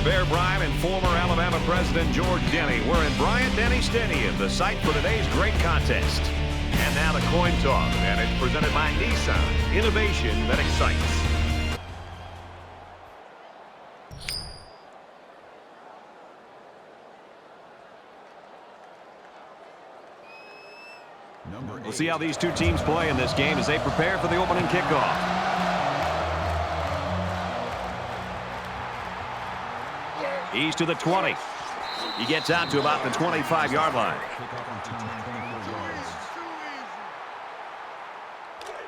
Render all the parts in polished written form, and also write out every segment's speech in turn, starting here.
Bear Bryant and former Alabama President George Denny. We're in Bryant-Denny Stadium, the site for today's great contest. And now the coin toss, and it's presented by Nissan. Innovation that excites. We'll see how these two teams play in this game as they prepare for the opening kickoff. He's to the 20. He gets out to about the 25-yard line.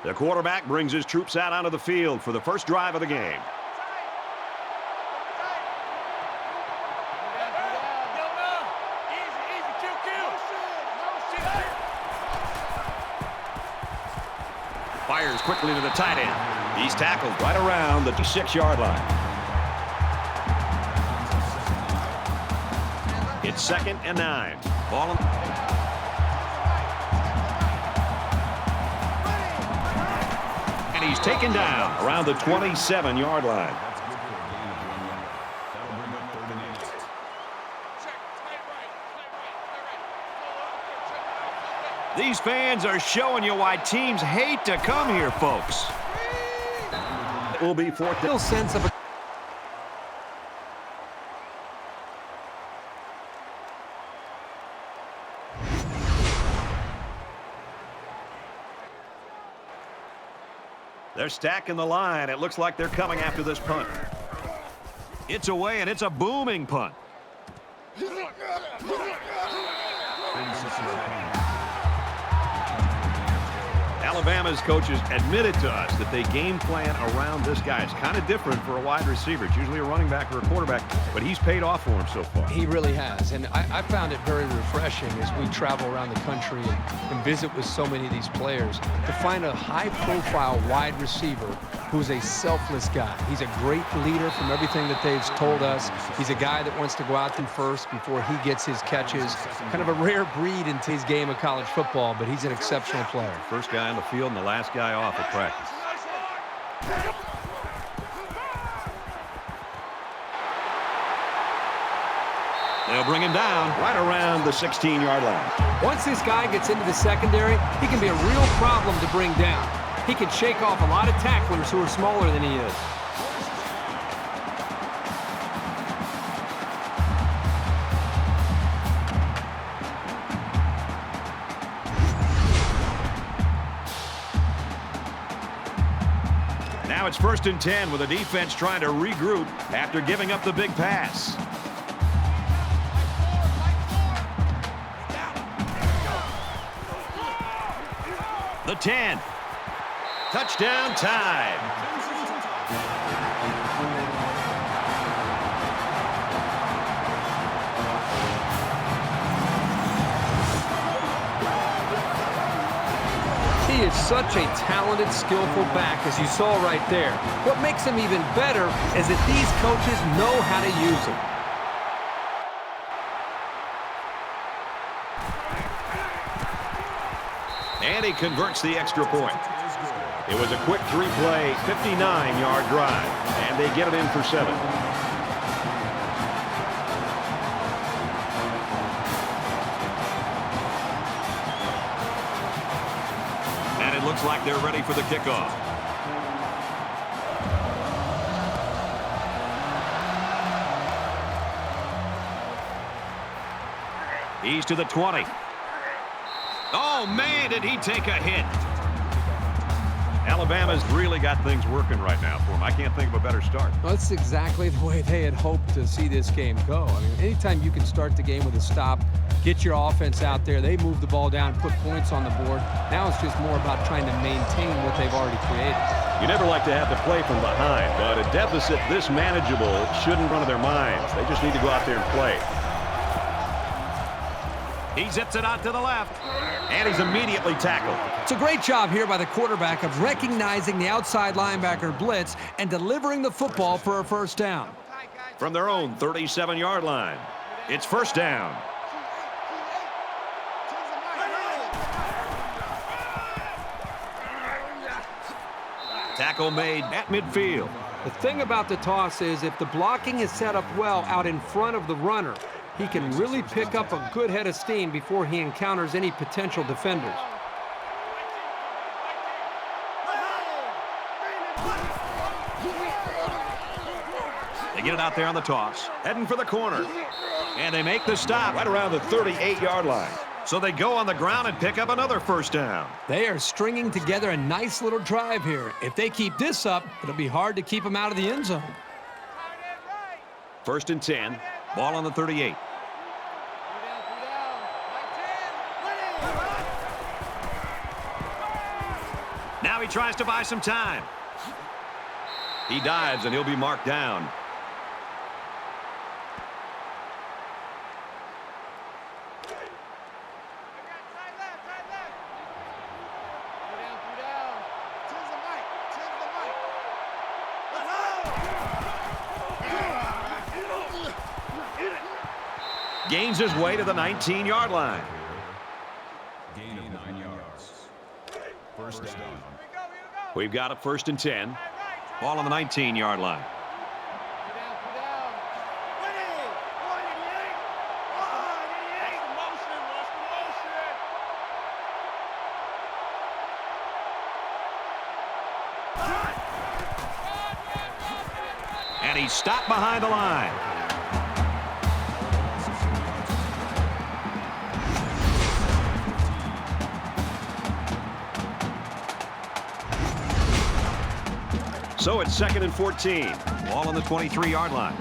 The quarterback brings his troops out onto the field for the first drive of the game. Fires quickly to the tight end. He's tackled right around the 6-yard line. It's 2nd and 9. Ball on. And he's taken down around the 27-yard line. These fans are showing you why teams hate to come here, folks. It will be 4th down. Sense of a They're stacking the line. It looks like they're coming after this punt. It's away, and it's a booming punt. Alabama's coaches admitted to us that they game plan around this guy. It's kind of different for a wide receiver. It's usually a running back or a quarterback, but he's paid off for him so far. He really has, and I found it very refreshing as we travel around the country and visit with so many of these players to find a high-profile wide receiver who's a selfless guy. He's a great leader from everything that they've told us. He's a guy that wants to go out there first before he gets his catches. Kind of a rare breed in his game of college football, but he's an exceptional player. First guy on the field and the last guy off at practice. They'll bring him down right around the 16-yard line. Once this guy gets into the secondary, he can be a real problem to bring down. He can shake off a lot of tacklers who are smaller than he is. Now it's 1st and 10 with the defense trying to regroup after giving up the big pass. The 10. Touchdown time. He is such a talented, skillful back, as you saw right there. What makes him even better is that these coaches know how to use him. And he converts the extra point. It was a quick 3-play, 59-yard drive, and they get it in for 7. And it looks like they're ready for the kickoff. He's to the 20. Oh, man, did he take a hit. Alabama's really got things working right now for him. I can't think of a better start. Well, that's exactly the way they had hoped to see this game go. I mean, anytime you can start the game with a stop, get your offense out there, they move the ball down, put points on the board. Now it's just more about trying to maintain what they've already created. You never like to have to play from behind, but a deficit this manageable shouldn't run to their minds. They just need to go out there and play. He zips it out to the left, and he's immediately tackled. It's a great job here by the quarterback of recognizing the outside linebacker blitz and delivering the football for a first down. From their own 37-yard line, it's 1st down. Tackle made at midfield. The thing about the toss is if the blocking is set up well out in front of the runner, he can really pick up a good head of steam before he encounters any potential defenders. They get it out there on the toss, heading for the corner. And they make the stop right around the 38-yard line. So they go on the ground and pick up another first down. They are stringing together a nice little drive here. If they keep this up, it'll be hard to keep them out of the end zone. 1st and 10, ball on the 38. Now he tries to buy some time. He dives, and he'll be marked down. Gains his way to the 19-yard line. Gain of 9 yards. First down. We've got a 1st and 10. Ball on the 19-yard line. And he's stopped behind the line. So it's 2nd and 14. Ball on the 23-yard line.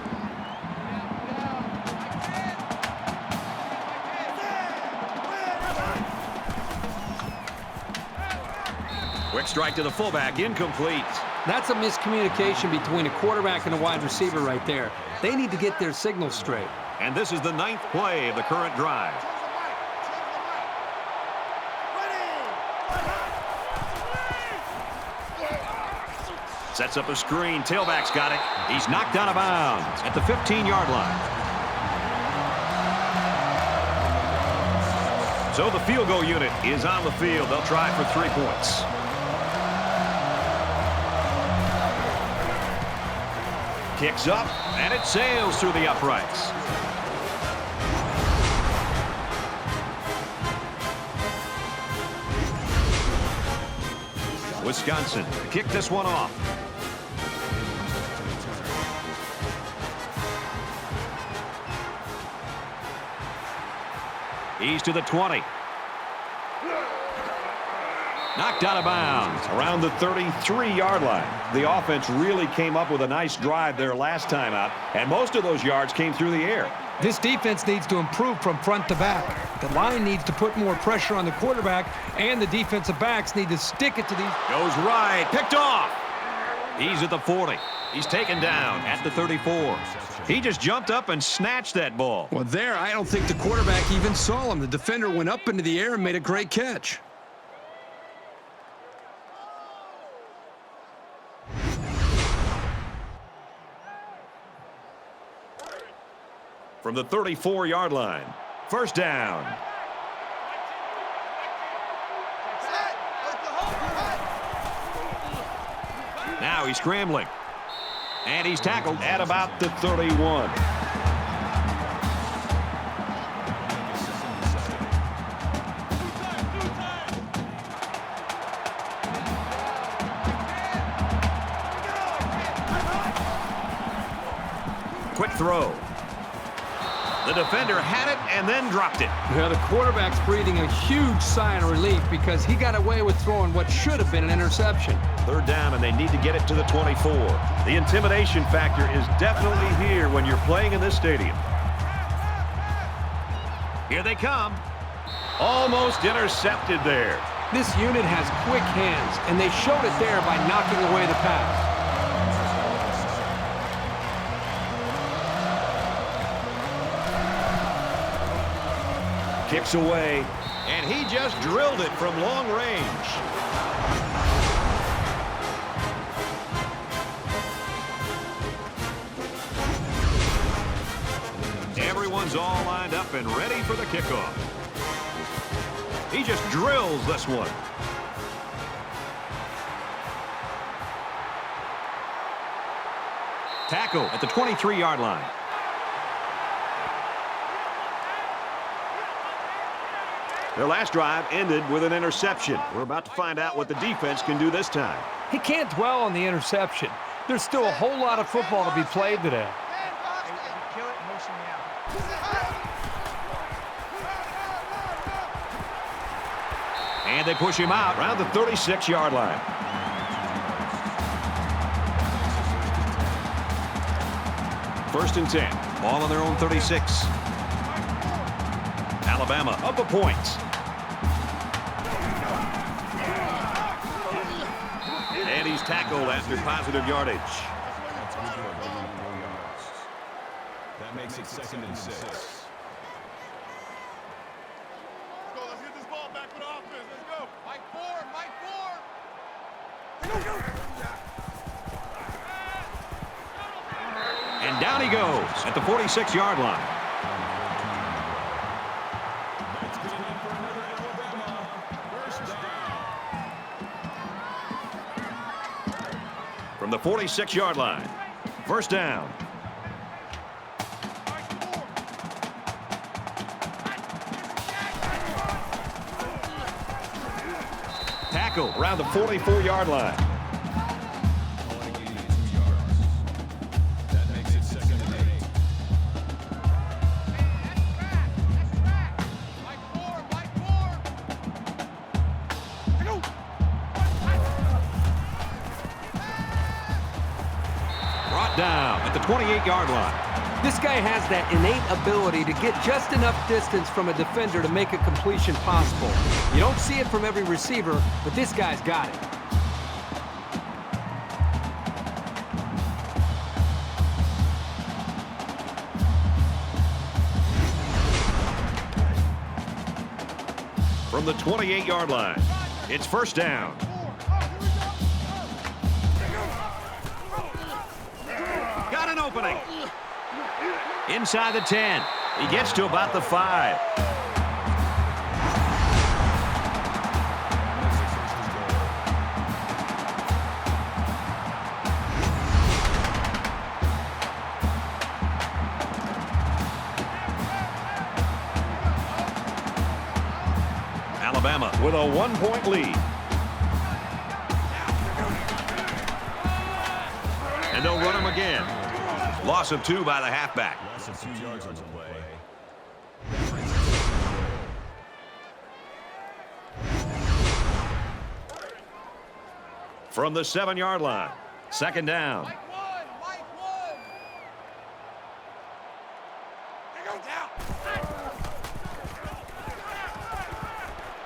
Quick strike to the fullback, incomplete. That's a miscommunication between a quarterback and a wide receiver right there. They need to get their signals straight. And this is the 9th play of the current drive. Sets up a screen. Tailback's got it. He's knocked out of bounds at the 15-yard line. So the field goal unit is on the field. They'll try for 3 points. Kicks up, and it sails through the uprights. Wisconsin kick this one off. He's to the 20. Knocked out of bounds around the 33-yard line. The offense really came up with a nice drive there last time out, and most of those yards came through the air. This defense needs to improve from front to back. The line needs to put more pressure on the quarterback, and the defensive backs need to stick it to these. Goes right, picked off. He's at the 40. He's taken down at the 34. He just jumped up and snatched that ball. Well, there, I don't think the quarterback even saw him. The defender went up into the air and made a great catch. From the 34-yard line, first down. Now he's scrambling. And he's tackled at about the 31. Quick throw. The defender had it and then dropped it. Yeah, the quarterback's breathing a huge sigh of relief because he got away with throwing what should have been an interception. Third down, and they need to get it to the 24. The intimidation factor is definitely here when you're playing in this stadium. Here they come. Almost intercepted there. This unit has quick hands, and they showed it there by knocking away the pass. Kicks away, and he just drilled it from long range. Everyone's all lined up and ready for the kickoff. He just drills this one. Tackle at the 23-yard line. Their last drive ended with an interception. We're about to find out what the defense can do this time. He can't dwell on the interception. There's still a whole lot of football to be played today. And they push him out around the 36-yard line. First and 10. Ball on their own 36. Alabama up a point. And he's tackled after positive yardage. That makes it 2nd and 6. Let's get this ball back with offense. Let's go. Mike Ford. And down he goes at the 46-yard line. From the 46-yard line, first down. Tackle around the 44-yard line. That makes it 2nd and 8. Brought down at the 28-yard line. This guy has that innate ability to get just enough distance from a defender to make a completion possible. You don't see it from every receiver, but this guy's got it. From the 28-yard line, it's first down. Got an opening. Inside the 10. He gets to about the 5. Alabama with a 1-point lead. And they'll run him again. Loss of 2 by the halfback. Loss of 2 yards on the play. From the 7-yard line, second down.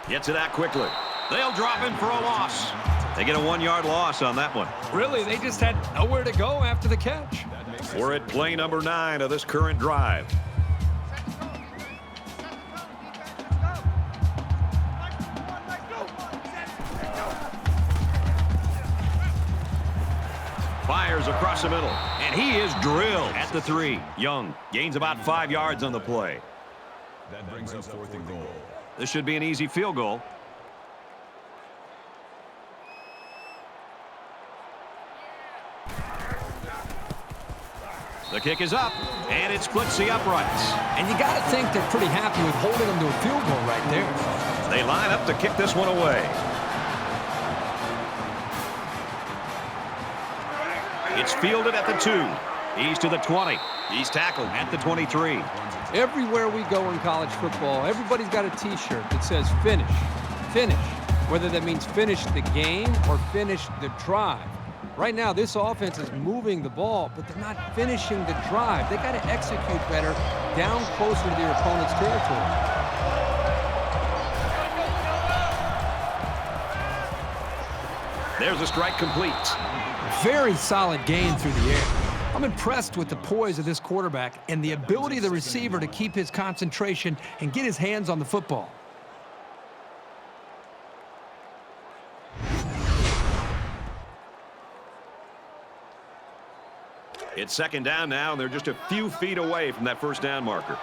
Gets it out quickly. They'll drop him for a loss. They get a 1-yard loss on that one. Really, they just had nowhere to go after the catch. We're at play number 9 of this current drive. Fires across the middle, and he is drilled at the 3. Young gains about 5 yards on the play. That brings up 4th and goal. This should be an easy field goal. The kick is up, and it splits the uprights. And you got to think they're pretty happy with holding them to a field goal right there. They line up to kick this one away. It's fielded at the 2. He's to the 20. He's tackled at the 23. Everywhere we go in college football, everybody's got a T-shirt that says finish, finish, whether that means finish the game or finish the drive. Right now, this offense is moving the ball, but they're not finishing the drive. They got to execute better down closer to their opponent's territory. There's a strike complete. Very solid game through the air. I'm impressed with the poise of this quarterback and the ability of the receiver to keep his concentration and get his hands on the football. It's second down now, and they're just a few feet away from that first down marker.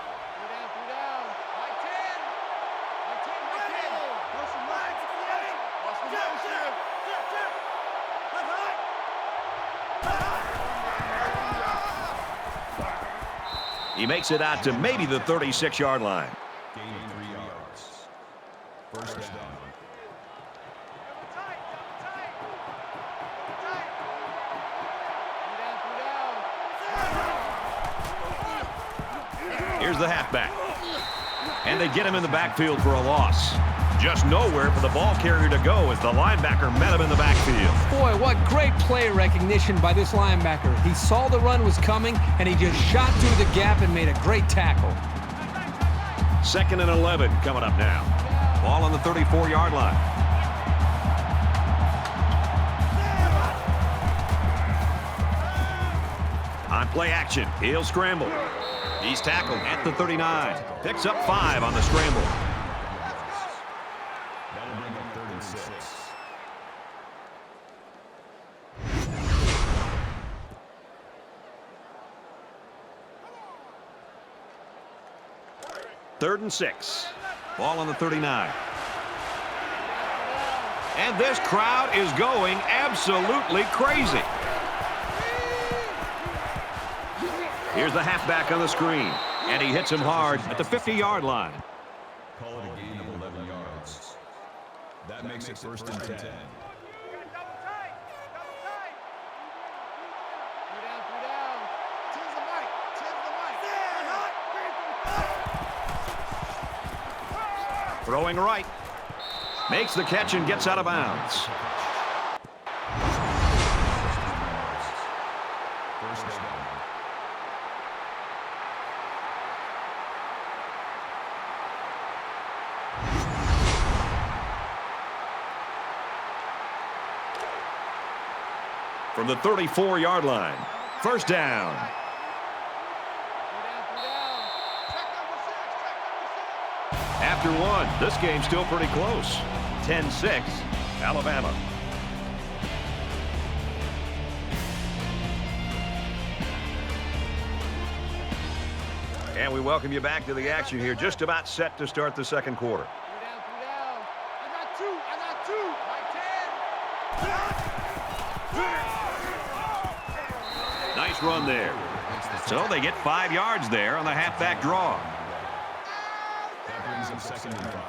He makes it out to maybe the 36-yard line. Gain of 3 yards. First down. Here's the halfback. And they get him in the backfield for a loss. Just nowhere for the ball carrier to go as the linebacker met him in the backfield. Boy, what great play recognition by this linebacker. He saw the run was coming, and he just shot through the gap and made a great tackle. 2nd and 11 coming up now. Ball on the 34-yard line. On play action, he'll scramble. He's tackled at the 39. Picks up 5 on the scramble. That'll bring up 3rd and 6. Third and 6. Ball on the 39. And this crowd is going absolutely crazy. Here's the halfback on the screen. And he hits him hard at the 50-yard line. Call it a gain of 11 yards. That makes it 1st and 10. Throwing right. Makes the catch and gets out of bounds. First down. From the 34-yard line. First down. After one, this game's still pretty close. 10-6, Alabama. And we welcome you back to the action here. Just about set to start the second quarter. Nice run there. So they get 5 yards there on the halfback draw. That brings up 2nd and 5.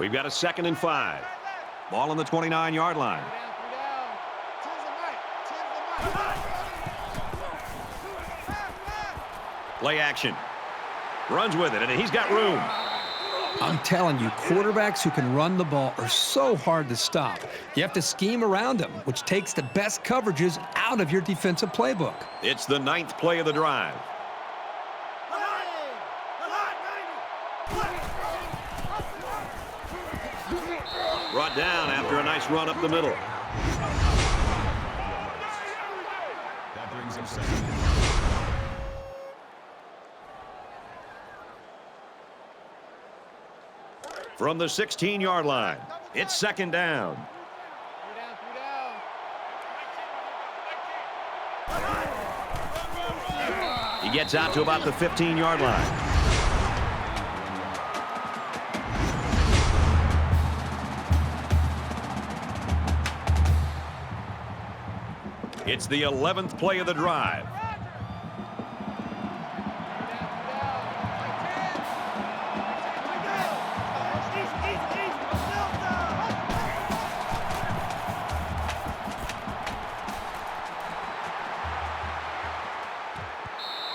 We've got a 2nd and 5. Ball on the 29-yard line. Play action. Runs with it, and he's got room. I'm telling you, quarterbacks who can run the ball are so hard to stop. You have to scheme around them, which takes the best coverages out of your defensive playbook. It's the 9th play of the drive. Brought down after a nice run up the middle. That brings up 2nd and 5. From the 16-yard line, it's 2nd down. He gets out to about the 15-yard line. It's the 11th play of the drive.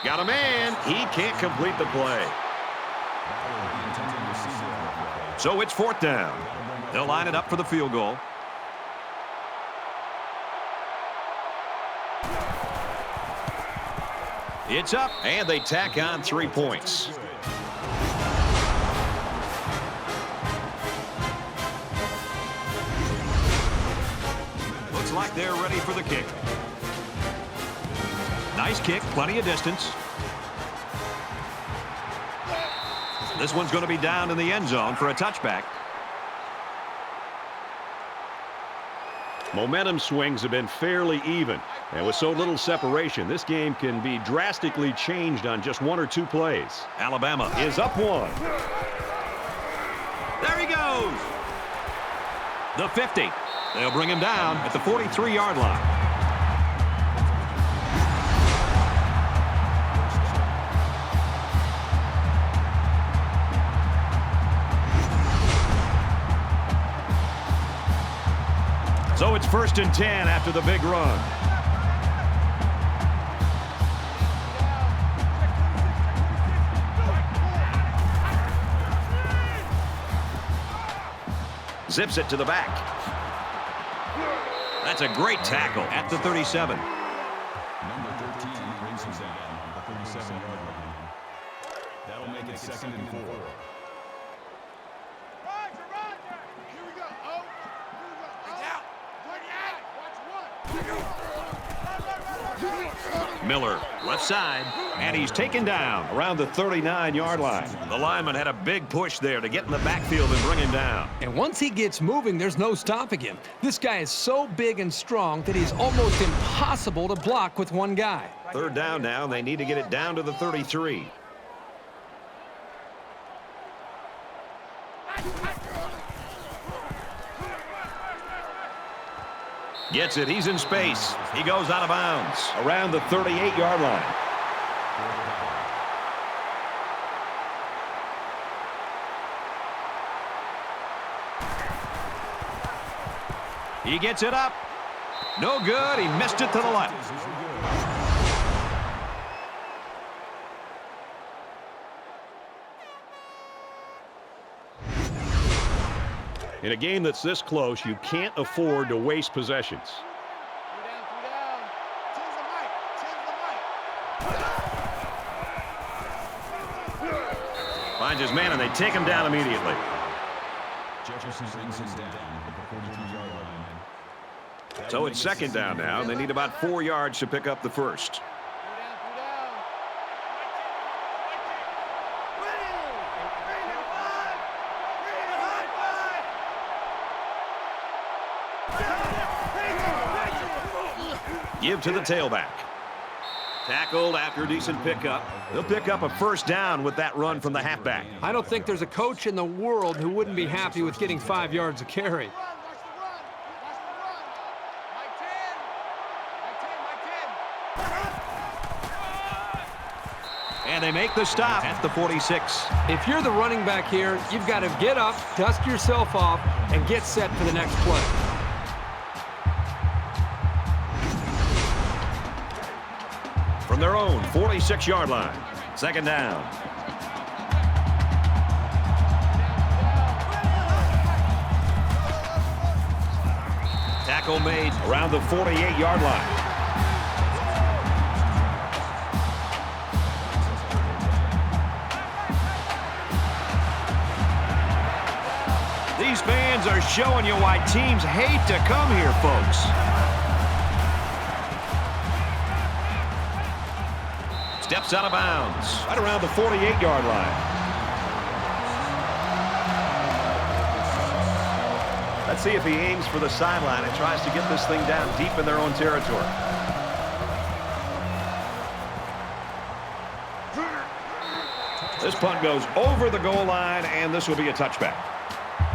Got a man. He can't complete the play. So it's 4th down. They'll line it up for the field goal. It's up, and they tack on 3 points. Looks like they're ready for the kick. Nice kick, plenty of distance. This one's going to be down in the end zone for a touchback. Momentum swings have been fairly even. And with so little separation, this game can be drastically changed on just 1 or 2 plays. Alabama is up 1. There he goes. The 50. They'll bring him down at the 43-yard line. it's 1st and 10 after the big run. Zips it to the back. That's a great tackle at the 37. Number 13 brings him down at the 37-yard line. That'll make it 2nd and 4. Roger, Roger. Here we go. Oh. Here we go. Out. Watch one. Miller, left side, and he's taken down around the 39-yard line. The lineman had a big push there to get in the backfield and bring him down. And once he gets moving, there's no stopping him. This guy is so big and strong that he's almost impossible to block with one guy. 3rd down now, and they need to get it down to the 33. Gets it. He's in space. He goes out of bounds around the 38-yard line. He gets it up. No good. He missed it to the left. In a game that's this close, you can't afford to waste possessions. Finds his man, and they take him down immediately. Jefferson brings him down at the 43-yard line. So it's 2nd down now, and they need about 4 yards to pick up the first. Give to the tailback. Tackled after a decent pickup. They'll pick up a 1st down with that run from the halfback. I don't think there's a coach in the world who wouldn't be happy with getting 5 yards of carry. And they make the stop at the 46. If you're the running back here, you've got to get up, dust yourself off, and get set for the next play. From their own 46-yard line. 2nd down. Tackle made around the 48-yard line. These fans are showing you why teams hate to come here, folks. Steps out of bounds right around the 48-yard line. Let's see if he aims for the sideline and tries to get this thing down deep in their own territory. This punt goes over the goal line, and this will be a touchback.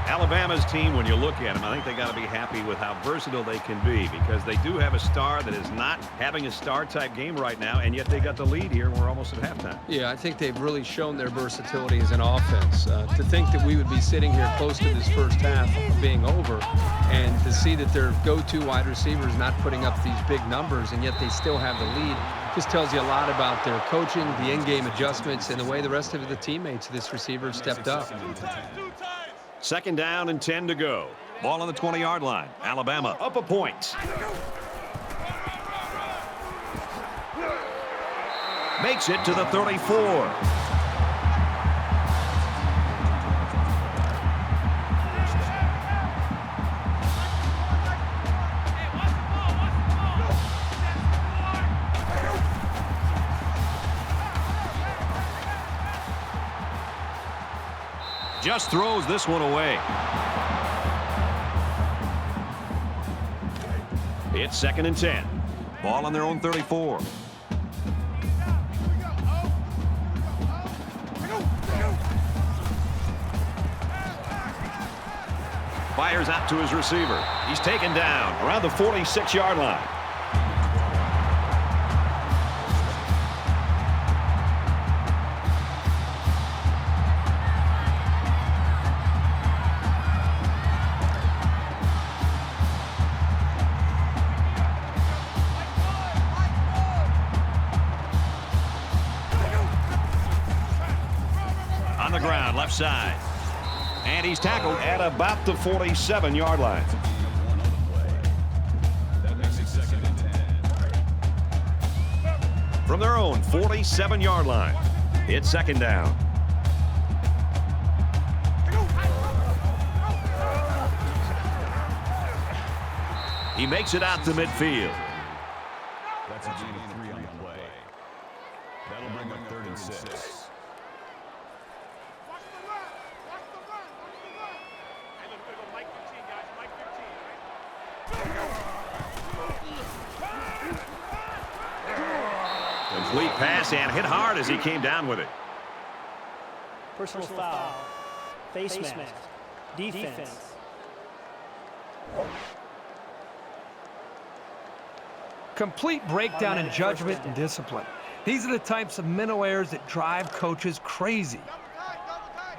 Alabama's team, when you look at them, I think they got to be happy with how versatile they can be, because they do have a star that is not having a star-type game right now, and yet they got the lead here, and we're almost at halftime. Yeah, I think they've really shown their versatility as an offense. To think that we would be sitting here close to this first half being over, and to see that their go-to wide receiver is not putting up these big numbers, and yet they still have the lead, just tells you a lot about their coaching, the in-game adjustments, and the way the rest of the teammates of this receiver stepped up. 2nd down and 10 to go. Ball on the 20-yard line. Alabama up a point. Makes it to the 34. Just throws this one away. It's 2nd and 10. Ball on their own 34. Fires out to his receiver. He's taken down around the 46-yard line. the ground, left side. And he's tackled at about the 47-yard line. That makes it 2nd and 10. From their own 47-yard line, it's 2nd down. He makes it out to midfield. That's a gain of 3 on the play. That'll bring up 3rd and 6. Watch the run. Watch the run. Watch the run. Hey, look, we're going to go Mike 15, guys. Mike 15, right? Complete pass and hit hard as he came down with it. Personal foul. Face mask. Defense. Complete breakdown in judgment and discipline. These are the types of mental errors that drive coaches crazy. Double tight, double tight.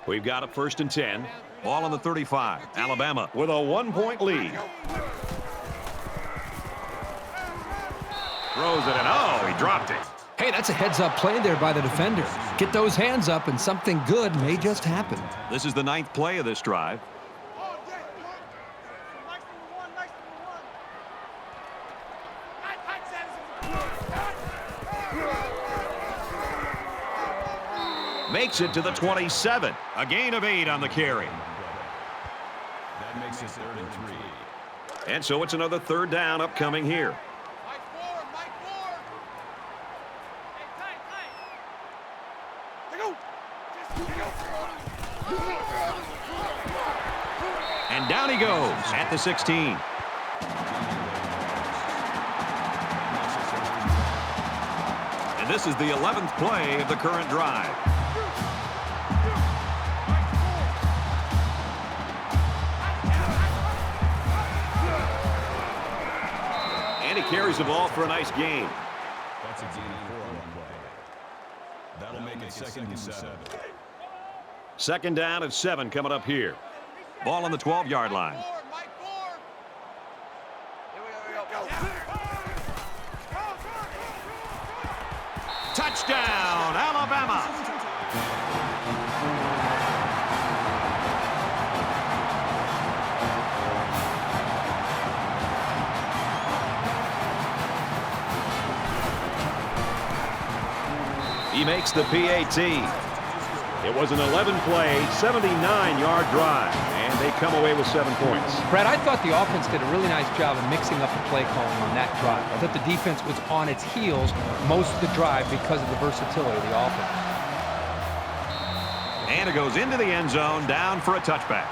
We've got it 1st and 10. Ball on the 35. Alabama with a 1-point lead. Throws it and oh, he dropped it. Hey, that's a heads-up play there by the defender. Get those hands up and something good may just happen. This is the 9th play of this drive. Oh, yeah, come on. Nice number one, nice number one. Tight, Sanderson. Makes it to the 27. A gain of 8 on the carry. That makes it 3rd and 3. And so it's another 3rd down upcoming here. Mike Moore, Mike Moore. Hey, tight. And down he goes at the 16. And this is the 11th play of the current drive. And he carries the ball for a nice gain. That's a gain of 4 on the play. That'll make it 2nd and 7. 2nd down and 7 coming up here. Ball on the 12-yard line. Mike Moore. Here we go. Touchdown, Alabama. He makes the PAT. It was an 11-play, 79-yard drive, and they come away with 7 points. Brad, I thought the offense did a really nice job of mixing up the play calling on that drive. I thought the defense was on its heels most of the drive because of the versatility of the offense. And it goes into the end zone, down for a touchback.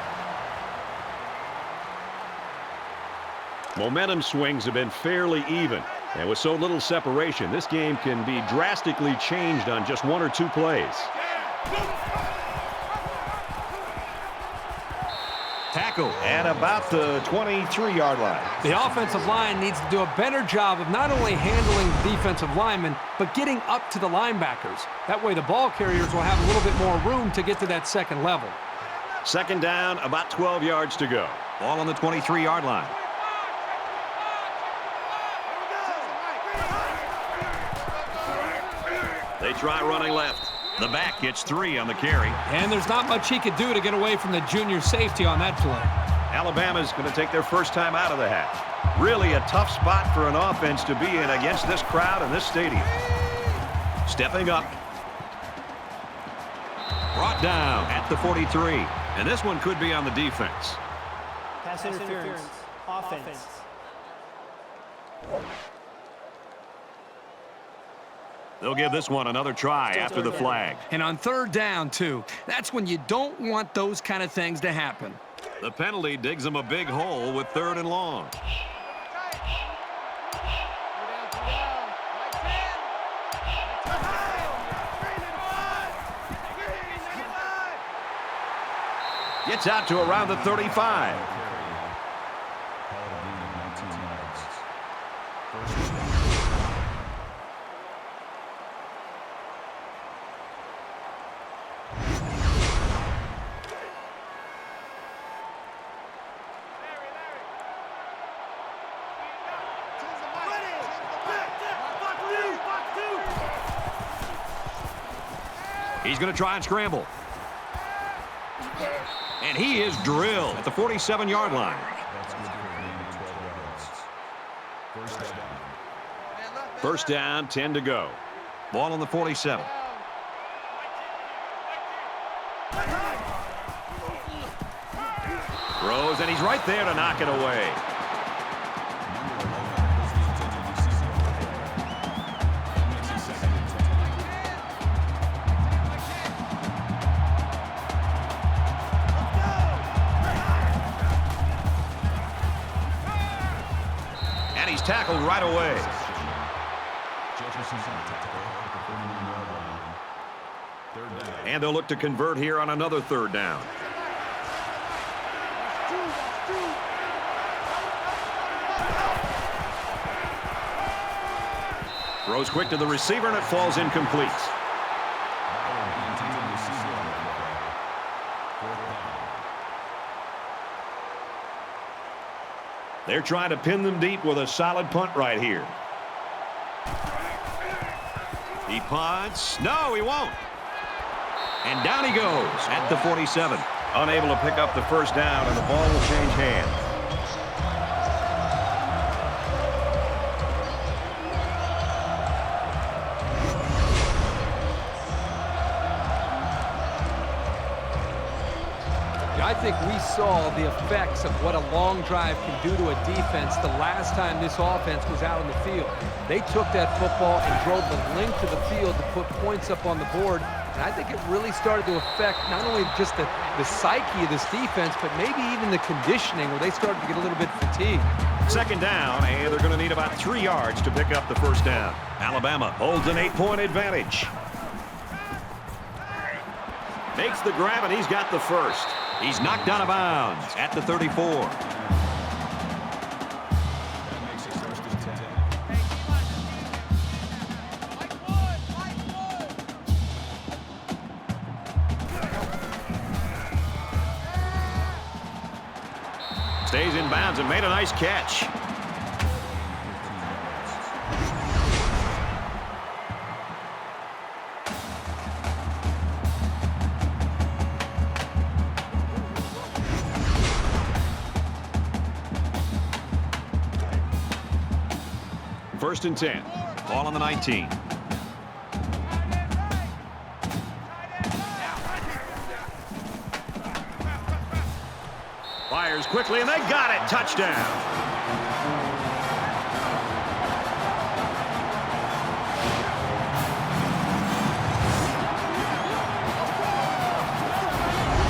Momentum swings have been fairly even. And with so little separation, this game can be drastically changed on just 1 or 2 plays. Tackle at about the 23-yard line. The offensive line needs to do a better job of not only handling the defensive linemen, but getting up to the linebackers. That way the ball carriers will have a little bit more room to get to that 2nd level. 2nd down, about 12 yards to go. Ball on the 23-yard line. They try running left. The back gets 3 on the carry. And there's not much he could do to get away from the junior safety on that play. Alabama's going to take their first time out of the half. Really a tough spot for an offense to be in against this crowd in this stadium. Stepping up. Brought down at the 43. And this one could be on the defense. Pass interference. Offense. They'll give this one another try after the flag. And on 3rd down, too. That's when you don't want those kind of things to happen. The penalty digs them a big hole with 3rd and long. Gets out to around the 35. He's going to try and scramble. And he is drilled at the 47-yard line. That's good for a gain of 12 yards. First down. First down, 10 to go. Ball on the 47. Throws, and he's right there to knock it away. And he's tackled right away. And they'll look to convert here on another third down. Throws quick to the receiver, and it falls incomplete. They're trying to pin them deep with a solid punt right here. He punts. No, he won't. And down he goes at the 47. Unable to pick up the first down, and the ball will change hands. I think we saw the effects of what a long drive can do to a defense the last time this offense was out on the field. They took that football and drove the length of the field to put points up on the board. And I think it really started to affect not only just the psyche of this defense, but maybe even the conditioning where they started to get a little bit fatigued. Second down, and they're going to need about 3 yards to pick up the first down. Alabama holds an 8-point advantage. Makes the grab, and he's got the first. He's knocked out of bounds at the 34. Stays in bounds and made a nice catch. First and 10. Ball on the 19. Fires quickly, and they got it. Touchdown.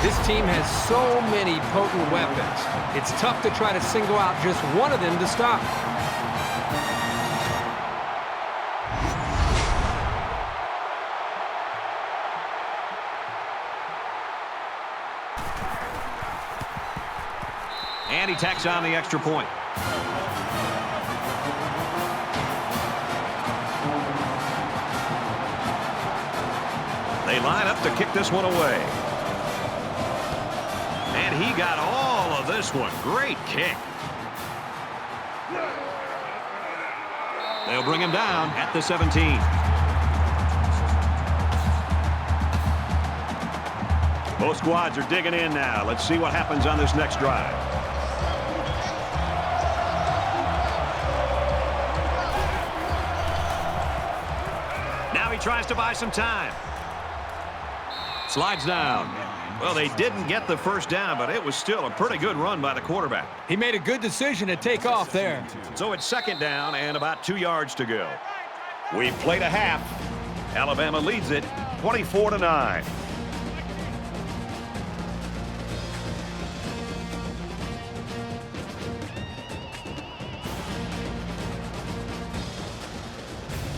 This team has so many potent weapons. It's tough to try to single out just one of them to stop. And he tacks on the extra point. They line up to kick this one away. And he got all of this one. Great kick. They'll bring him down at the 17. Both squads are digging in now. Let's see what happens on this next drive. Now he tries to buy some time. Slides down. Well, they didn't get the first down, but it was still a pretty good run by the quarterback. He made a good decision to take off there. So it's second down and about 2 yards to go. We've played a half. Alabama leads it 24-9.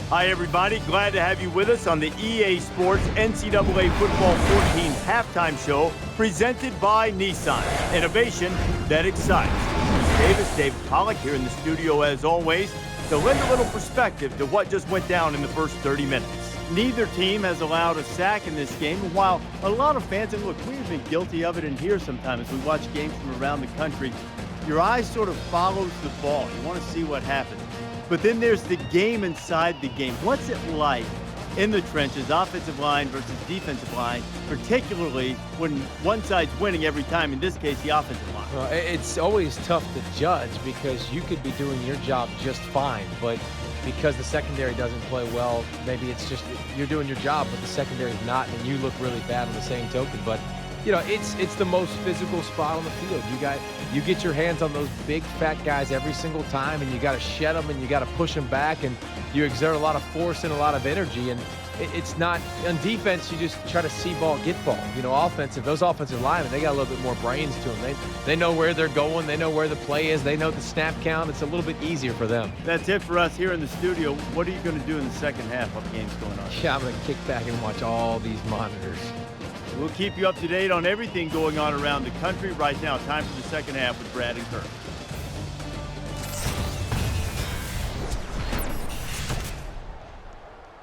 Hi, everybody. Glad to have you with us on the EA Sports NCAA Football 14 halftime show presented by Nissan. Innovation that excites. Bruce Davis, David Pollack here in the studio as always to lend a little perspective to what just went down in the first 30 minutes. Neither team has allowed a sack in this game. And while a lot of fans, and look, we've been guilty of it in here sometimes as we watch games from around the country, your eye sort of follows the ball. You want to see what happens. But then there's the game inside the game. What's it like in the trenches, offensive line versus defensive line, particularly when one side's winning every time, in this case, the offensive line. Well, it's always tough to judge because you could be doing your job just fine, but because the secondary doesn't play well, maybe it's just you're doing your job, but the secondary is not, and you look really bad on the same token. But you know, it's the most physical spot on the field. You get your hands on those big fat guys every single time, and you got to shed them and you got to push them back, and you exert a lot of force and a lot of energy. And it's not on defense. You just try to see ball, get ball. You know, offensive, those offensive linemen, they got a little bit more brains to them. They know where they're going. They know where the play is. They know the snap count. It's a little bit easier for them. That's it for us here in the studio. What are you going to do in the second half while the game's going on? Yeah, I'm going to kick back and watch all these monitors. We'll keep you up to date on everything going on around the country. Right now, time for the second half with Brad and Kirk.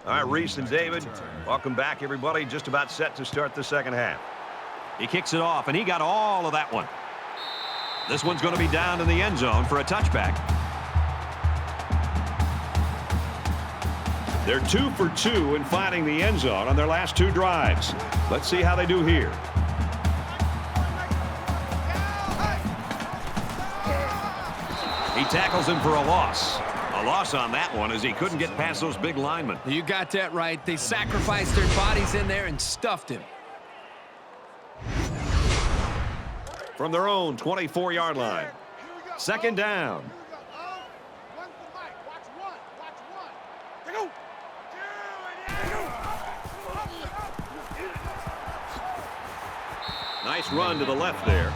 All right, Reese and David, welcome back, everybody. Just about set to start the second half. He kicks it off, and he got all of that one. This one's going to be down in the end zone for a touchback. They're 2 for 2 in finding the end zone on their last 2 drives. Let's see how they do here. He tackles him for a loss. A loss on that one as he couldn't get past those big linemen. You got that right. They sacrificed their bodies in there and stuffed him. From their own 24-yard line. Second down. Nice run to the left there.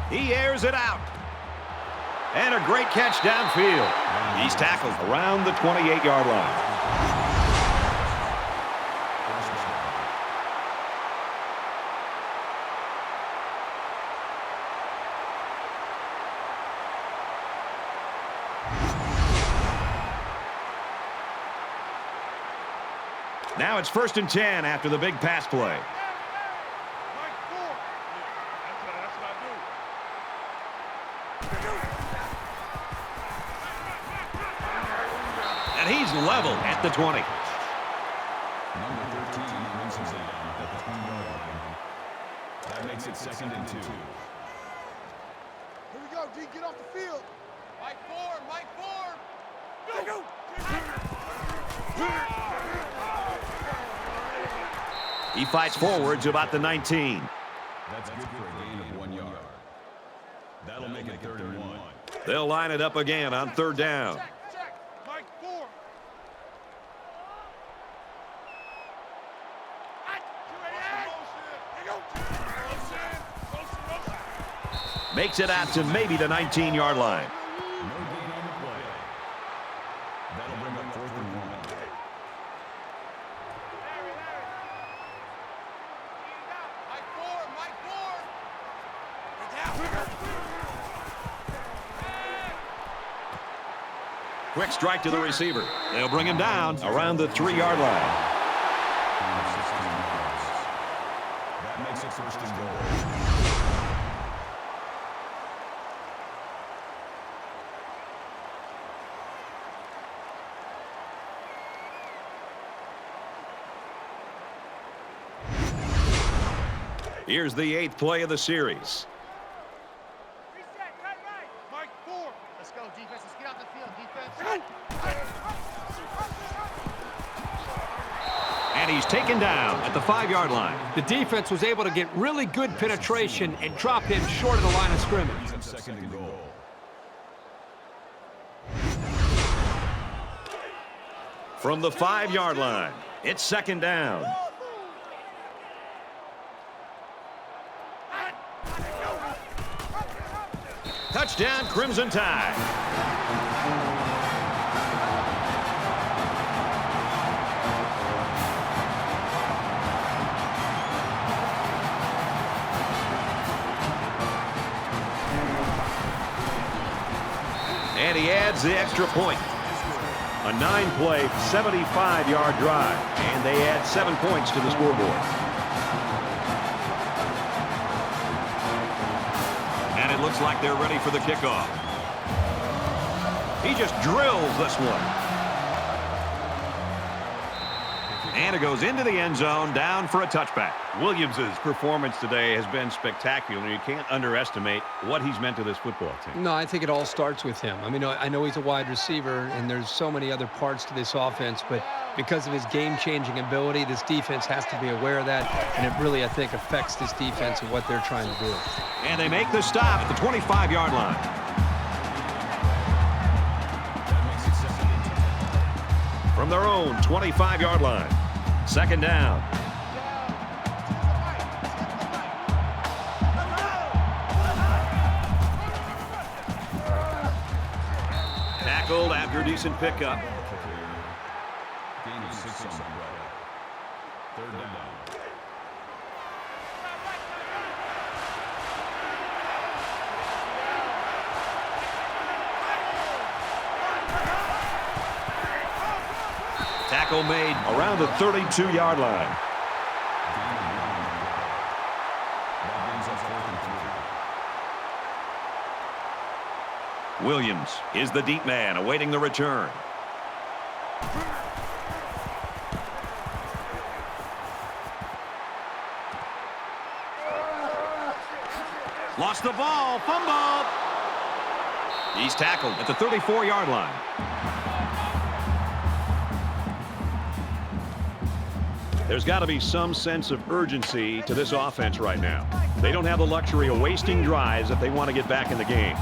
He airs it out. And a great catch downfield. He's tackled around the 28-yard line. Now it's 1st and 10 after the big pass play. And he's level at the 20. Number 13 brings him down at the 20-yard line. That makes it 2nd and 2. Here we go, D, get off the field. Mike Ford, Mike Ford. Go, go. He fights forward to about the 19. That's good for a gain of 1 yard. That'll make it 3rd and 1. They'll line it up again on 3rd down. Check. Mike Ford. Makes it out to maybe the 19-yard line. No gain on the play. That'll bring up 4th and 1. Mike Ford, Mike Ford. Quick strike to the receiver. They'll bring him down around the 3-yard line. That makes it 1st and goal. Here's the 8th play of the series. Reset, cut right. Mike Ford. Let's go, defense. Let's get out the field, defense. And he's taken down at the 5-yard line. The defense was able to get really good penetration and drop him short of the line of scrimmage. He's at 2nd and goal. From the 5-yard line, it's 2nd down. Touchdown, Crimson Tide. And he adds the extra point. A 9-play, 75-yard drive, and they add 7 points to the scoreboard. And it looks like they're ready for the kickoff. He just drills this one. And it goes into the end zone, down for a touchback. Williams' performance today has been spectacular. You can't underestimate what he's meant to this football team. No, I think it all starts with him. I mean, I know he's a wide receiver, and there's so many other parts to this offense, but because of his game-changing ability, this defense has to be aware of that, and it really, I think, affects this defense and what they're trying to do. And they make the stop at the 25-yard line. From their own 25-yard line. Second down. Tackled after a decent pickup. Gain of 6 on the play. Third down. Tackle made around the 32-yard line. That brings up 4th and 3. Williams is the deep man awaiting the return. Lost the ball, fumble. He's tackled at the 34-yard line. There's got to be some sense of urgency to this offense right now. They don't have the luxury of wasting drives if they want to get back in the game.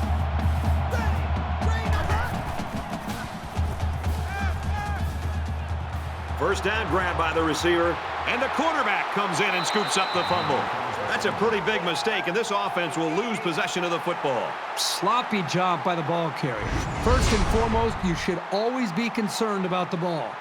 First down grab by the receiver, and the quarterback comes in and scoops up the fumble. That's a pretty big mistake, and this offense will lose possession of the football. Sloppy job by the ball carrier. First and foremost, you should always be concerned about the ball.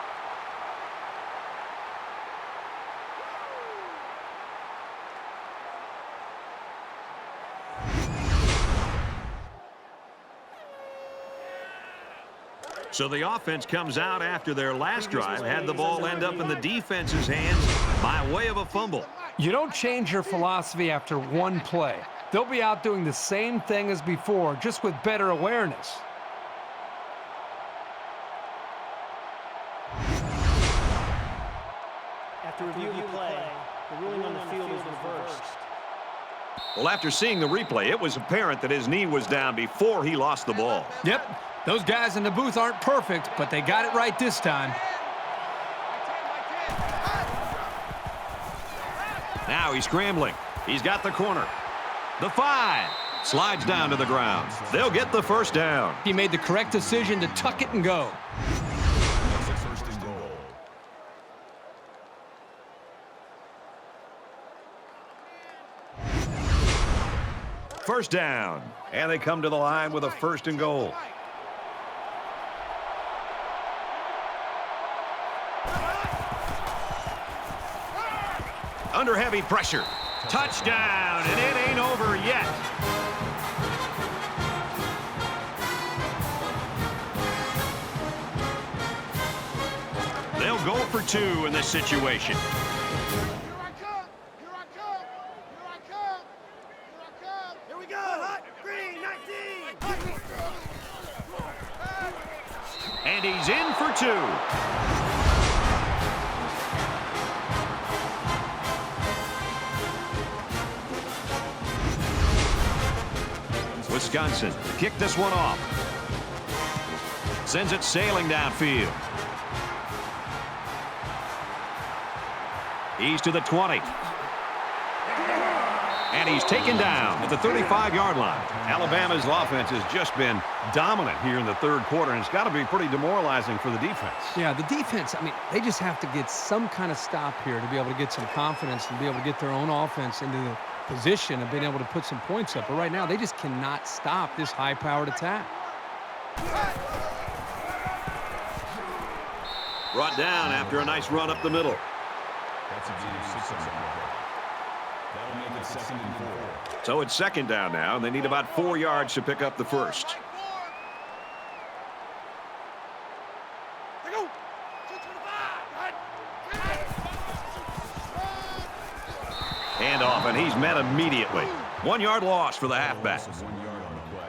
So the offense comes out after their last drive, had the ball end up in the defense's hands by way of a fumble. You don't change your philosophy after one play. They'll be out doing the same thing as before, just with better awareness. After review of the play, the ruling on the field is reversed. Well, after seeing the replay, it was apparent that his knee was down before he lost the ball. Yep, those guys in the booth aren't perfect, but they got it right this time. Now he's scrambling. He's got the corner. The 5 slides down to the ground. They'll get the first down. He made the correct decision to tuck it and go. Makes it 1st and goal. First down. And they come to the line with a 1st and goal. Under heavy pressure. Touchdown, and it ain't over yet. They'll go for 2 in this situation. Here I come! Here I come! Here I come! Here I come! Here we go! Hot green 19! And he's in for 2. Wisconsin kick this one off. Sends it sailing downfield. He's to the 20. And he's taken down at the 35-yard line. Alabama's offense has just been dominant here in the 3rd quarter, and it's got to be pretty demoralizing for the defense. Yeah, the defense, I mean, they just have to get some kind of stop here to be able to get some confidence and be able to get their own offense into the position of being able to put some points up. But right now, they just cannot stop this high-powered attack. Brought down after a nice run up the middle. That's a gain of 6 on the play. That'll make it 2nd and 4. So it's 2nd down now, and they need about 4 yards to pick up the first. Hand off, and he's met immediately. 1 yard loss for the halfback. 1 yard on the play.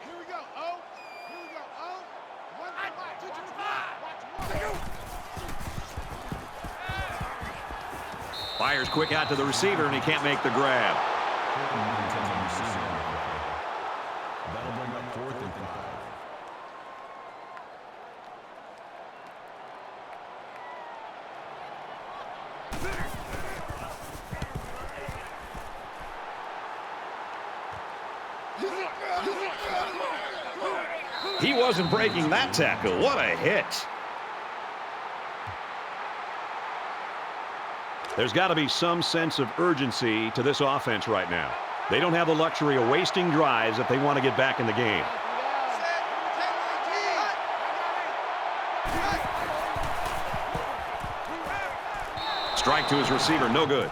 Here we go, O. Here we go, O. 1 Fires quick out to the receiver, and he can't make the grab. That'll bring up 4th and 5. He wasn't breaking that tackle. What a hit. There's got to be some sense of urgency to this offense right now. They don't have the luxury of wasting drives if they want to get back in the game. Strike to his receiver, no good.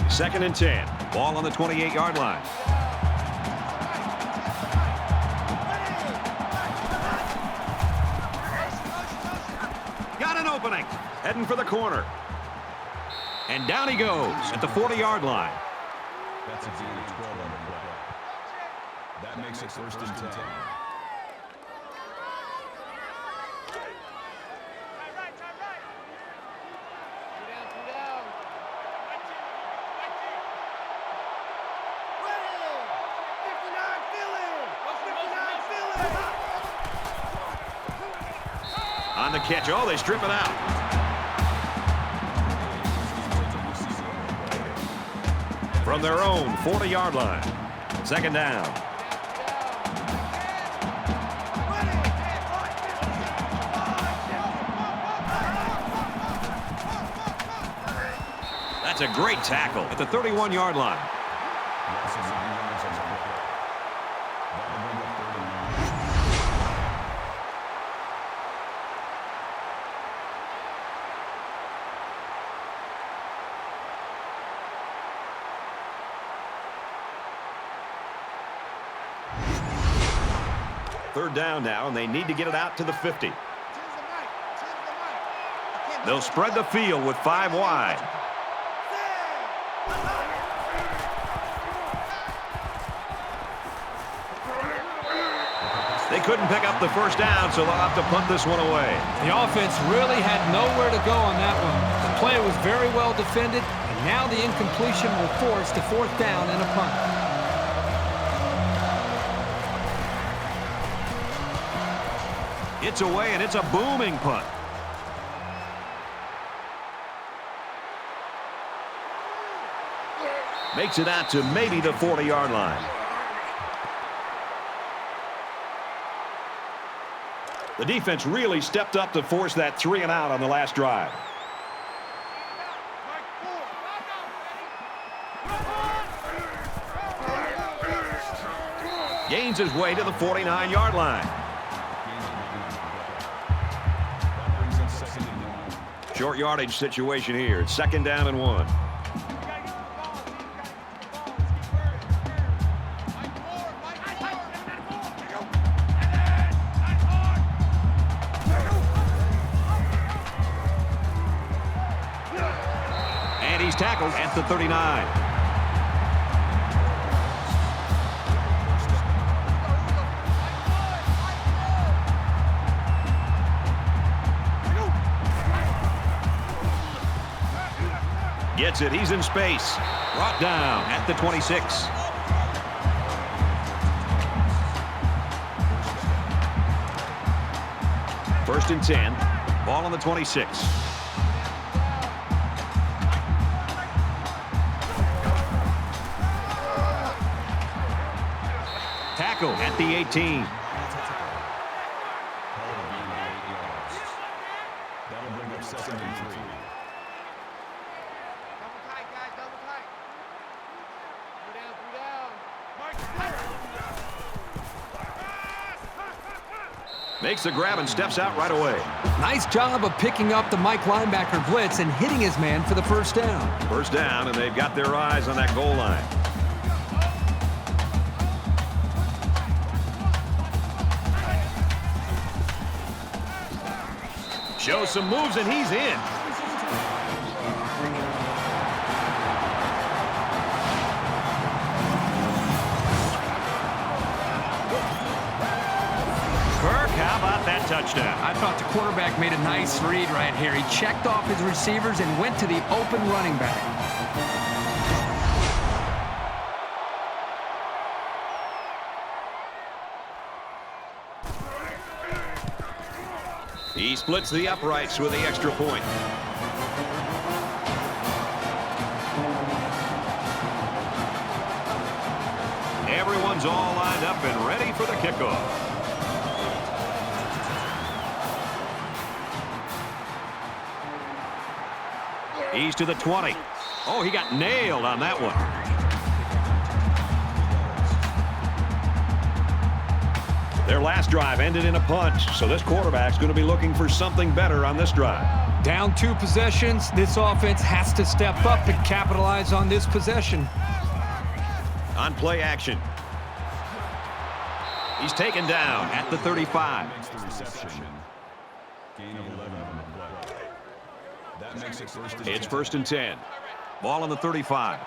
Second and 10. Ball on the 28-yard line. Got an opening. Heading for the corner. And down he goes at the 40-yard line. That's a gain of 12 on the play. That makes it 1st and 10. On the catch. Oh, they strip it out. From their own 40-yard line. Second down. That's a great tackle at the 31-yard line. Third down now, and they need to get it out to the 50. They'll spread the field with 5 wide. They couldn't pick up the first down, so they'll have to punt this one away. The offense really had nowhere to go on that one. The play was very well defended, and now the incompletion will force the 4th down and a punt. It's away, and it's a booming punt. Makes it out to maybe the 40-yard line. The defense really stepped up to force that 3 and out on the last drive. Gains his way to the 49-yard line. Short yardage situation here. It's 2nd down and 1. And he's tackled at the 39. Gets it. He's in space. Brought down at the 26. First and 10. Ball on the 26. Tackle at the 18. That'll bring up 2nd and 3. Makes the grab and steps out right away. Nice job of picking up the Mike linebacker blitz and hitting his man for the first down. First down, and they've got their eyes on that goal line. Shows some moves, and he's in. How about that touchdown? I thought the quarterback made a nice read right here. He checked off his receivers and went to the open running back. He splits the uprights with the extra point. Everyone's all lined up and ready for the kickoff. He's to the 20. Oh, he got nailed on that one. Their last drive ended in a punt, so this quarterback's going to be looking for something better on this drive. Down 2 possessions, this offense has to step up and capitalize on this possession. On play action. He's taken down at the 35. Gain of 11 on the play. That makes it first and 10. It's 1st and 10. Ball on the 35.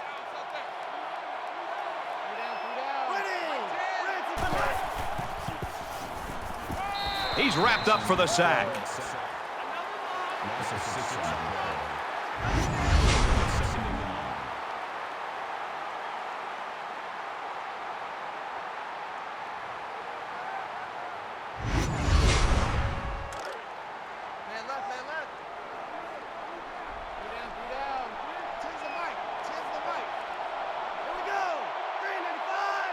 He's wrapped up for the sack. Loss of 6 on the play. Second and 9. Man left. Three down. Change the mic. Here we go. 395.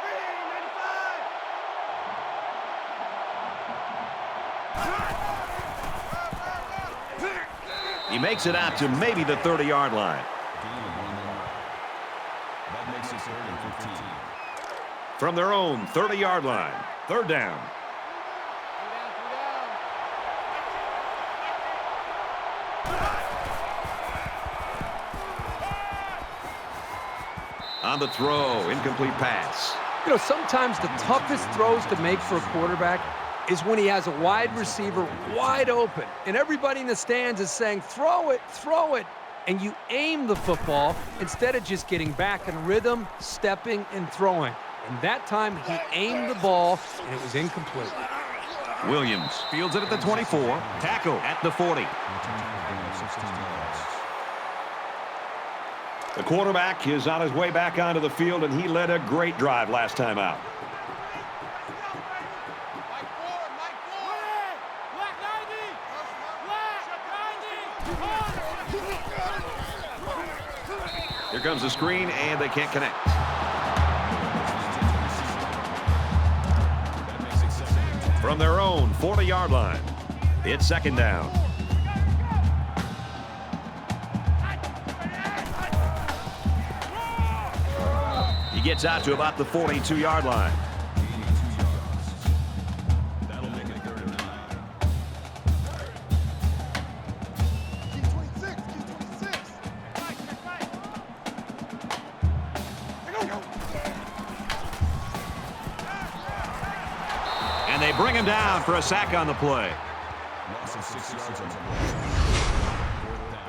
395. He makes it out to maybe the 30-yard line. Gain of 1 yard. That makes it 3rd and 15. From their own 30-yard line. 3rd down. On the throw, incomplete pass. You know, sometimes the toughest throws to make for a quarterback is when he has a wide receiver wide open, and everybody in the stands is saying, throw it, and you aim the football instead of just getting back in rhythm, stepping, and throwing. And that time, he aimed the ball, and it was incomplete. Williams fields it at the 24. Tackle at the 40. The quarterback is on his way back onto the field, and he led a great drive last time out. Here comes the screen, and they can't connect. From their own 40-yard line, it's 2nd down. He gets out to about the 42-yard line. That'll make it 3rd and 9. Keep 26. And they bring him down for a sack on the play. Loss of 6 yards on the play. 4th down.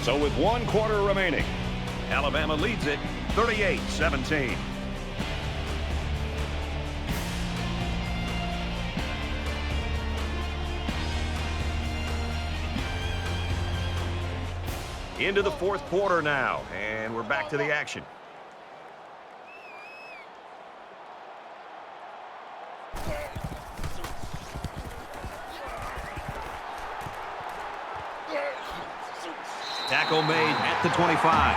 So with 1 quarter remaining, Alabama leads it 38-17. Into the 4th quarter now, and we're back to the action. Tackle made at the 25.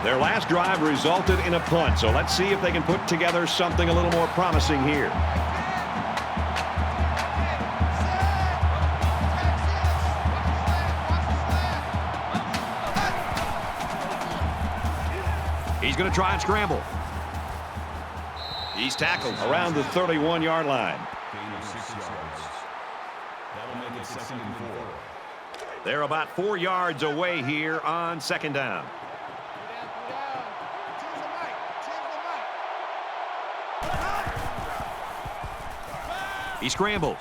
Their last drive resulted in a punt, so let's see if they can put together something a little more promising here. He's going to try and scramble. He's tackled around the 31-yard line. Gain of 6 yards. That'll make it 2nd and 4. They're about 4 yards away here on 2nd down. He scrambles.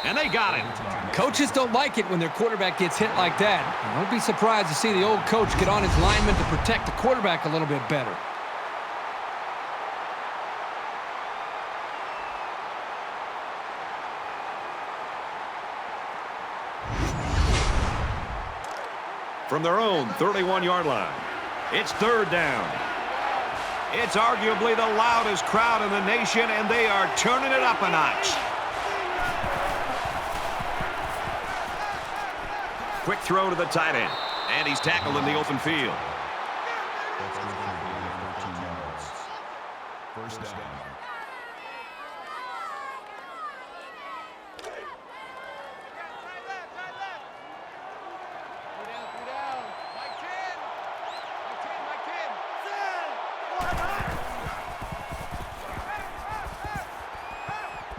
And they got him. Coaches don't like it when their quarterback gets hit like that. Don't be surprised to see the old coach get on his lineman to protect the quarterback a little bit better. From their own 31-yard line, it's 3rd down. It's arguably the loudest crowd in the nation, and they are turning it up a notch. Quick throw to the tight end, and he's tackled in the open field. That's good for a gain of 13 yards. 1st down.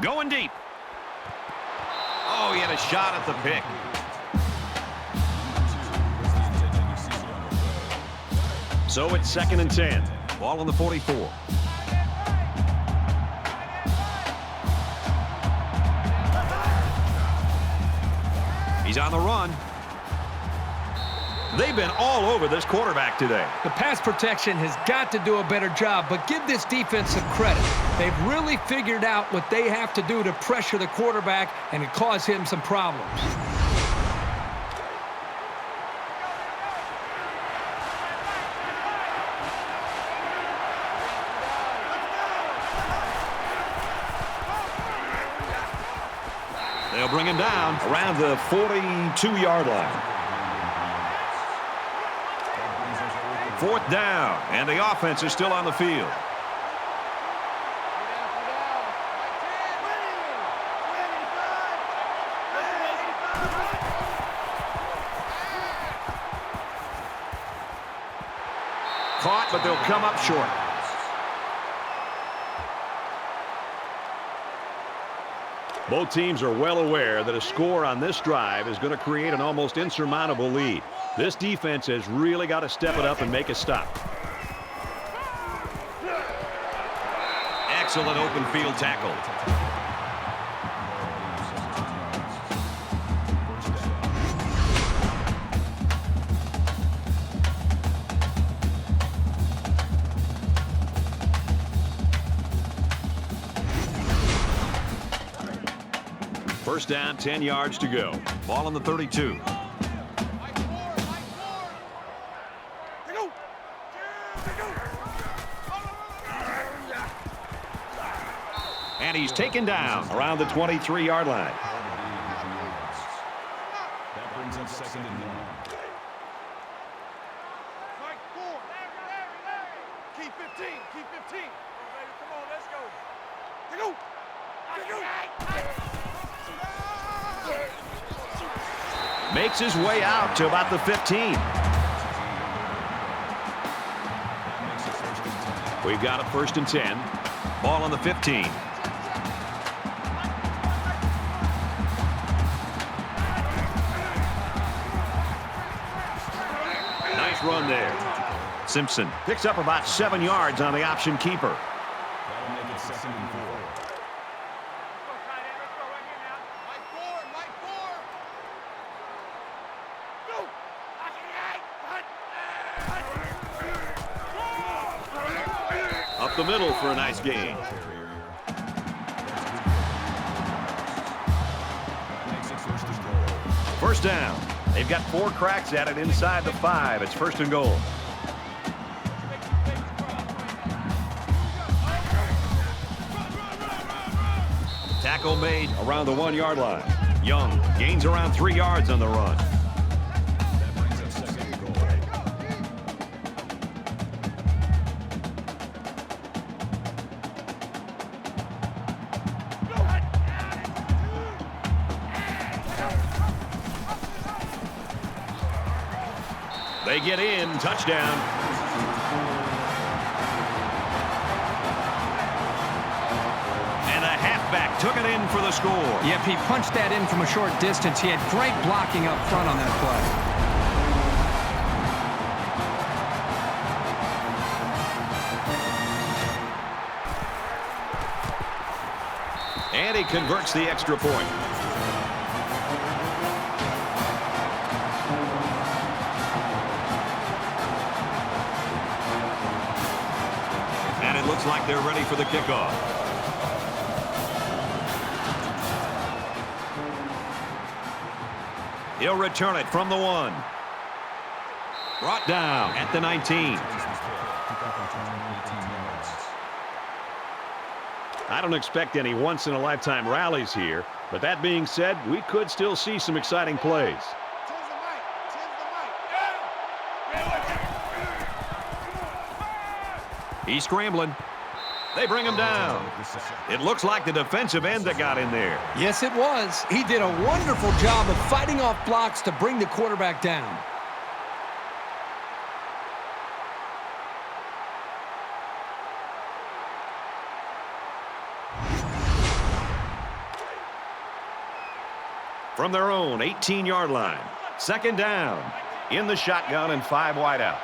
Going deep. Oh, he had a shot at the pick. So it's 2nd and 10. Ball on the 44. He's on the run. They've been all over this quarterback today. The pass protection has got to do a better job, but give this defense some credit. They've really figured out what they have to do to pressure the quarterback and to cause him some problems. They'll bring him down around the 42-yard line. 4th down, and the offense is still on the field. Caught, but they'll come up short. Both teams are well aware that a score on this drive is going to create an almost insurmountable lead. This defense has really got to step it up and make a stop. Excellent open field tackle. First down, 10 yards to go. Ball on the 32. And he's taken down around the 23-yard line. That brings up 2nd and 1. Keep 15. Keep 15. Come on, let's go. Makes his way out to about the 15. We've got a 1st and 10. Ball on the 15. Nice run there. Simpson picks up about 7 yards on the option keeper. That'll make it 2nd and 4. Up the middle for a nice gain. First down. They've got 4 cracks at it inside the 5. It's 1st and goal. Tackle made around the 1-yard line. Young gains around 3 yards on the run. That brings up 2nd and goal. They get in. Touchdown. And a halfback took it in for the score. Yep, he punched that in from a short distance. He had great blocking up front on that play. And he converts the extra point. And it looks like they're ready for the kickoff. He'll return it from the 1. Brought down at the 19. I don't expect any once-in-a-lifetime rallies here, but that being said, we could still see some exciting plays. He's scrambling. They bring him down. It looks like the defensive end that got in there. Yes, it was. He did a wonderful job of fighting off blocks to bring the quarterback down. From their own 18-yard line. Second down. In the shotgun and 5 wideouts.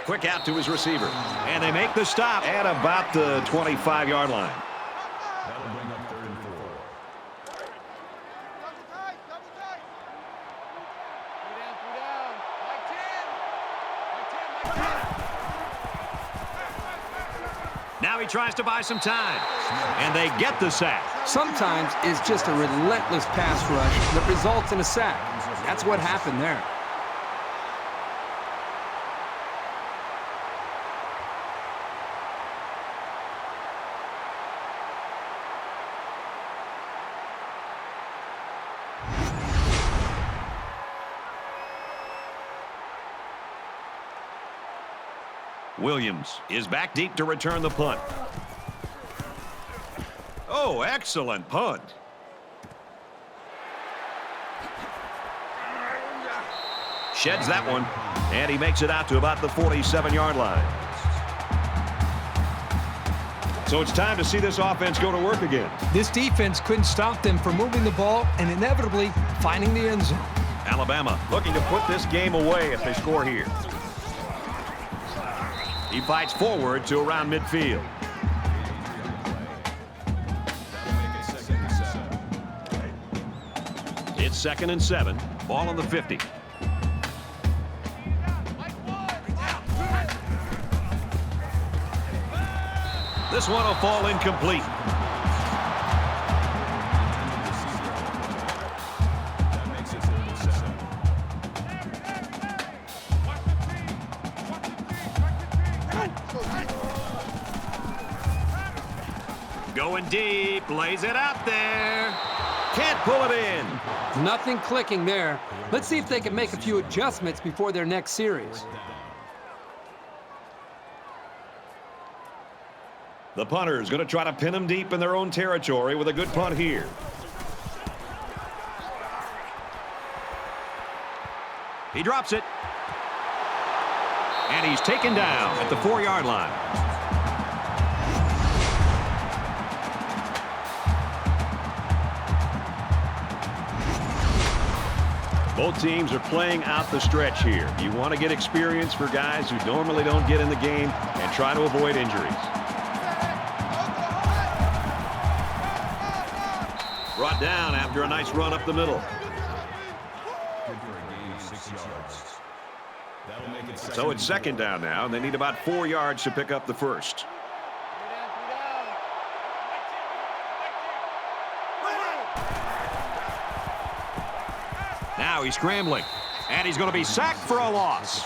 Quick out to his receiver. And they make the stop at about the 25-yard line. That'll bring up 3rd and 4. Now he tries to buy some time. And they get the sack. Sometimes it's just a relentless pass rush that results in a sack. That's what happened there. Williams is back deep to return the punt. Oh, excellent punt. Sheds that one, and he makes it out to about the 47-yard line. So it's time to see this offense go to work again. This defense couldn't stop them from moving the ball and inevitably finding the end zone. Alabama looking to put this game away if they score here. He fights forward to around midfield. It's 2nd and 7. Ball on the 50. This one will fall incomplete. Going deep, lays it out there. Can't pull it in. Nothing clicking there. Let's see if they can make a few adjustments before their next series. The punter is going to try to pin them deep in their own territory with a good punt here. He drops it. And he's taken down at the 4-yard line. Both teams are playing out the stretch here. You want to get experience for guys who normally don't get in the game and try to avoid injuries. Brought down after a nice run up the middle. Good for a gain of 6 yards. That'll make it So it's 2nd down now, and they need about 4 yards to pick up the first. Now he's scrambling, and he's going to be sacked for a loss.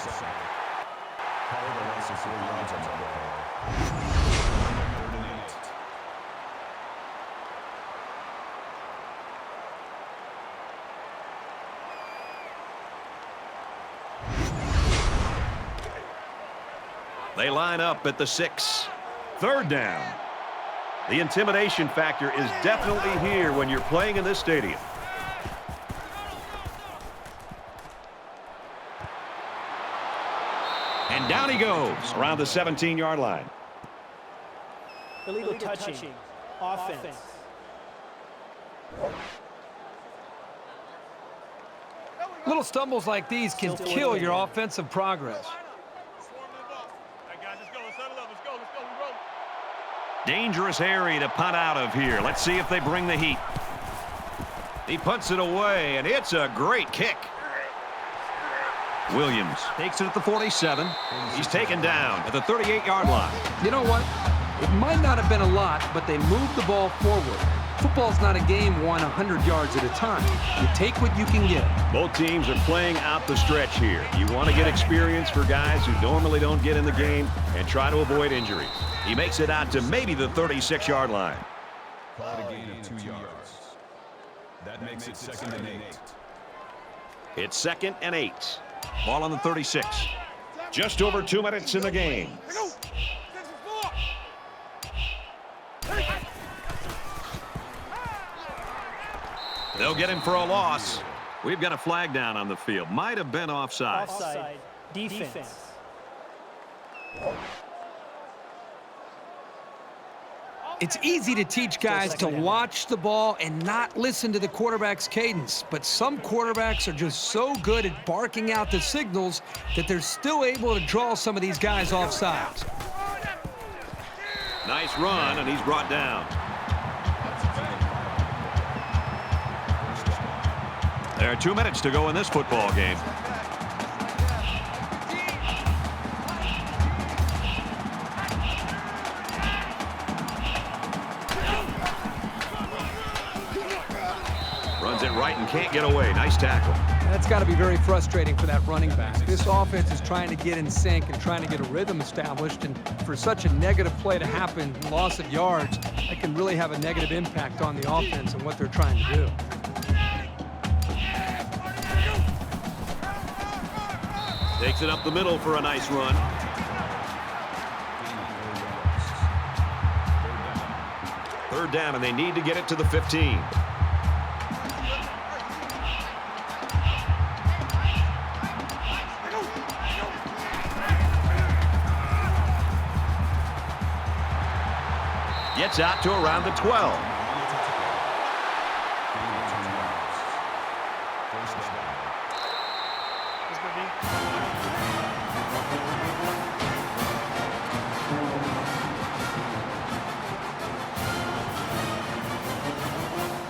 They line up at the 6. 3rd down. The intimidation factor is definitely here when you're playing in this stadium. goes around the 17-yard line. Illegal touching. Offense. Little stumbles like these can kill your offensive progress. Dangerous area to punt out of here. Let's see if they bring the heat. He punts it away, and it's a great kick. Williams takes it at the 47. He's taken down at the 38-yard line. You know what? It might not have been a lot, but they moved the ball forward. Football's not a game won 100 yards at a time. You take what you can get. Both teams are playing out the stretch here. You want to get experience for guys who normally don't get in the game and try to avoid injuries. He makes it out to maybe the 36-yard line. Called a gain of 2 yards. That makes it 2nd and 8. It's 2nd and 8. Ball on the 36. Just over 2 minutes in the game. They'll get him for a loss. We've got a flag down on the field. Might have been offside. Offside. Defense. It's easy to teach guys to watch the ball and not listen to the quarterback's cadence, but some quarterbacks are just so good at barking out the signals that they're still able to draw some of these guys off sides. Nice run, and he's brought down. There are 2 minutes to go in this football game. Runs it right and can't get away. Nice tackle. That's got to be very frustrating for that running back. This offense is trying to get in sync and trying to get a rhythm established, and for such a negative play to happen, loss of yards, that can really have a negative impact on the offense and what they're trying to do. Takes it up the middle for a nice run. Third down, and they need to get it to the 15. Gets out to around the 12.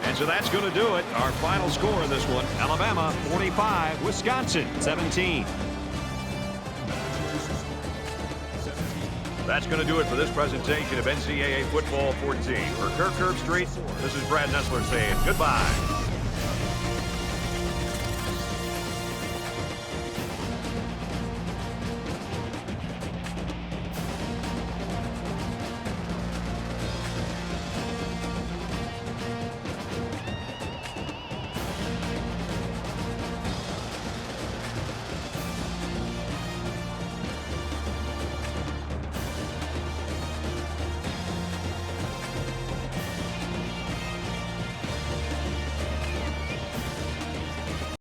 And so that's going to do it. Our final score in this one, Alabama 45, Wisconsin 17. That's going to do it for this presentation of NCAA Football 14. For Kirk Herbstreit, this is Brad Nessler saying goodbye.